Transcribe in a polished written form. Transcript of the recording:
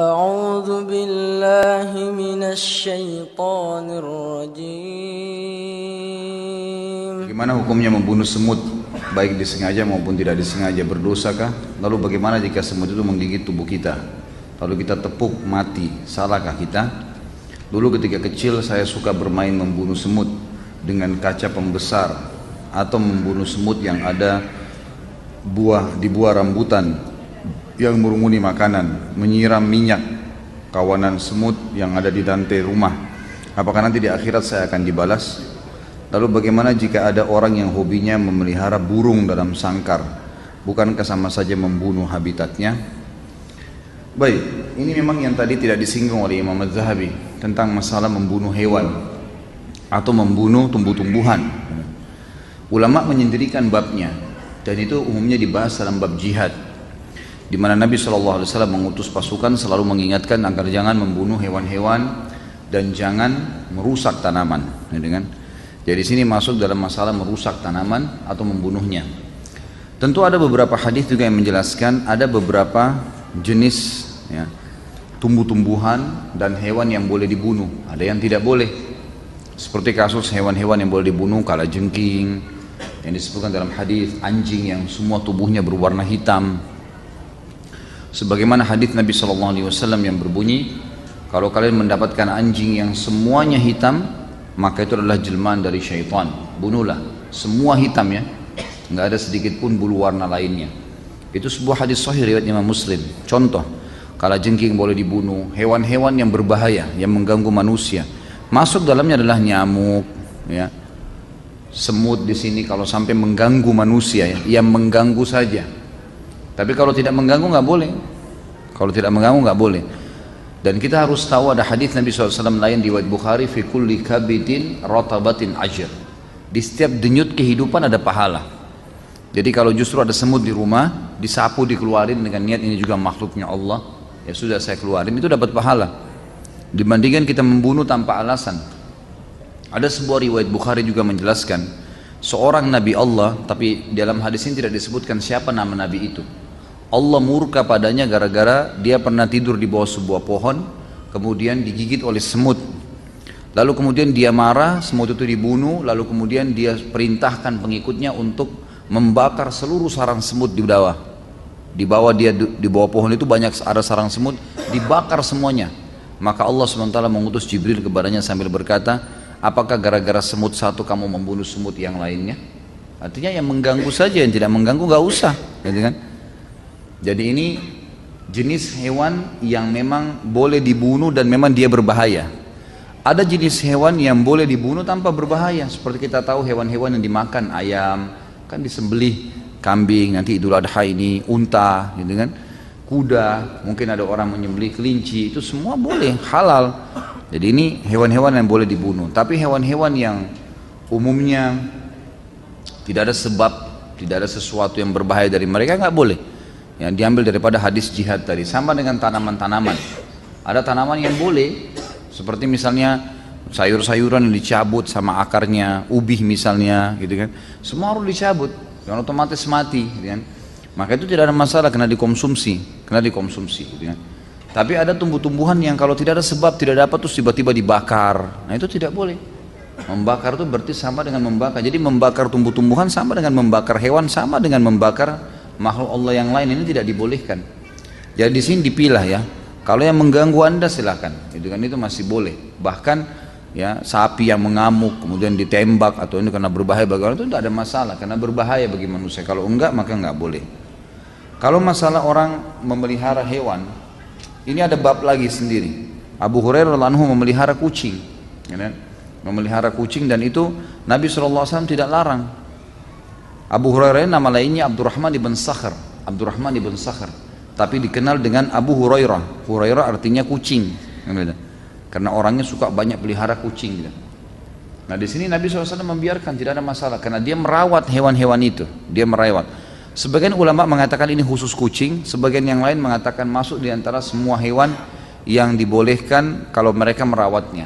أعوذ بالله من الشيطان الرجيم. Bagaimana hukumnya membunuh semut, baik disengaja maupun tidak disengaja, berdosakah? Lalu bagaimana jika semut itu menggigit tubuh kita? Lalu kita tepuk mati, salahkah kita? Dulu ketika kecil saya suka bermain membunuh semut dengan kaca pembesar atau membunuh semut yang ada di buah rambutan yang merumuni makanan, menyiram minyak kawanan semut yang ada di lantai rumah. Apakah nanti di akhirat saya akan dibalas? Lalu bagaimana jika ada orang yang hobinya memelihara burung dalam sangkar? Bukankah sama saja membunuh habitatnya? Baik, ini memang yang tadi tidak disinggung oleh Imam Az-Zahabi tentang masalah membunuh hewan atau membunuh tumbuh-tumbuhan. Ulama menyendirikan babnya, dan itu umumnya dibahas dalam bab jihad, di mana Nabi SAW mengutus pasukan selalu mengingatkan agar jangan membunuh hewan-hewan dan jangan merusak tanaman. Jadi sini masuk dalam masalah merusak tanaman atau membunuhnya. Tentu ada beberapa hadis juga yang menjelaskan ada beberapa jenis tumbuh-tumbuhan dan hewan yang boleh dibunuh, ada yang tidak boleh. Seperti kasus hewan-hewan yang boleh dibunuh, kalajengking yang disebutkan dalam hadis, anjing yang semua tubuhnya berwarna hitam. Sebagaimana hadis Nabi SAW yang berbunyi, kalau kalian mendapatkan anjing yang semuanya hitam, maka itu adalah jelmaan dari syaitan. Bunuhlah, semua hitam ya, nggak ada sedikit pun bulu warna lainnya. Itu sebuah hadis sahih riwayat Imam Muslim. Contoh, kalajengking boleh dibunuh. Hewan-hewan yang berbahaya, yang mengganggu manusia, masuk dalamnya adalah nyamuk, ya. Semut di sini kalau sampai mengganggu manusia, ya, yang mengganggu saja. Tapi kalau tidak mengganggu nggak boleh. Kalau tidak mengganggu nggak boleh. Dan kita harus tahu ada hadis Nabi SAW lain di riwayat Bukhari, fi kulli kabidin ratabatin ajr. Di setiap denyut kehidupan ada pahala. Jadi kalau justru ada semut di rumah, disapu, dikeluarin dengan niat ini juga makhluknya Allah, ya sudah saya keluarin, itu dapat pahala. Dibandingkan kita membunuh tanpa alasan. Ada sebuah riwayat Bukhari juga menjelaskan seorang Nabi Allah, tapi dalam hadis ini tidak disebutkan siapa nama Nabi itu. Allah murka padanya gara-gara dia pernah tidur di bawah sebuah pohon, kemudian digigit oleh semut. Lalu kemudian dia marah, semut itu dibunuh, lalu kemudian dia perintahkan pengikutnya untuk membakar seluruh sarang semut di bawah. Di bawah dia di bawah pohon itu banyak ada sarang semut, dibakar semuanya. Maka Allah SWT mengutus Jibril kepadanya sambil berkata, apakah gara-gara semut satu kamu membunuh semut yang lainnya? Artinya yang mengganggu saja, yang tidak mengganggu nggak usah, gitu kan? Jadi ini jenis hewan yang memang boleh dibunuh dan memang dia berbahaya. Ada jenis hewan yang boleh dibunuh tanpa berbahaya, seperti kita tahu hewan-hewan yang dimakan, ayam kan disembelih, kambing nanti Idul Adha ini, unta, gitu kan? Kuda, mungkin ada orang menyembelih kelinci, itu semua boleh, halal. Jadi ini hewan-hewan yang boleh dibunuh. Tapi hewan-hewan yang umumnya tidak ada sebab, tidak ada sesuatu yang berbahaya dari mereka, nggak boleh. Yang diambil daripada hadis jihad tadi, sama dengan tanaman-tanaman. Ada tanaman yang boleh, seperti misalnya sayur-sayuran yang dicabut sama akarnya, ubi misalnya, gitu kan? Semua harus dicabut, jangan otomatis mati, gitu kan? Maka itu tidak ada masalah, kena dikonsumsi, gitu kan? Tapi ada tumbuh-tumbuhan yang kalau tidak ada sebab, tidak dapat, terus tiba-tiba dibakar. Nah itu tidak boleh. Membakar itu berarti sama dengan membakar. Jadi membakar tumbuh-tumbuhan sama dengan membakar hewan, sama dengan membakar makhluk Allah yang lain, ini tidak dibolehkan. Jadi di sini dipilah ya. Kalau yang mengganggu Anda silahkan, itu kan, itu masih boleh. Bahkan ya sapi yang mengamuk kemudian ditembak atau ini karena berbahaya bagi orang, itu tidak ada masalah karena berbahaya bagi manusia. Kalau enggak maka enggak boleh. Kalau masalah orang memelihara hewan, ini ada bab lagi sendiri. Abu Hurairah radhiyallahu anhu memelihara kucing, ya kan? Memelihara kucing, dan itu Nabi SAW tidak larang. Abu Hurairah nama lainnya Abdurrahman ibn Sakhr, tapi dikenal dengan Abu Hurairah. Hurairah artinya kucing, karena orangnya suka banyak pelihara kucing. Nah di sini Nabi SAW membiarkan, tidak ada masalah, karena dia merawat hewan-hewan itu, dia merawat. Sebagian ulama mengatakan ini khusus kucing, sebagian yang lain mengatakan masuk di antara semua hewan yang dibolehkan kalau mereka merawatnya.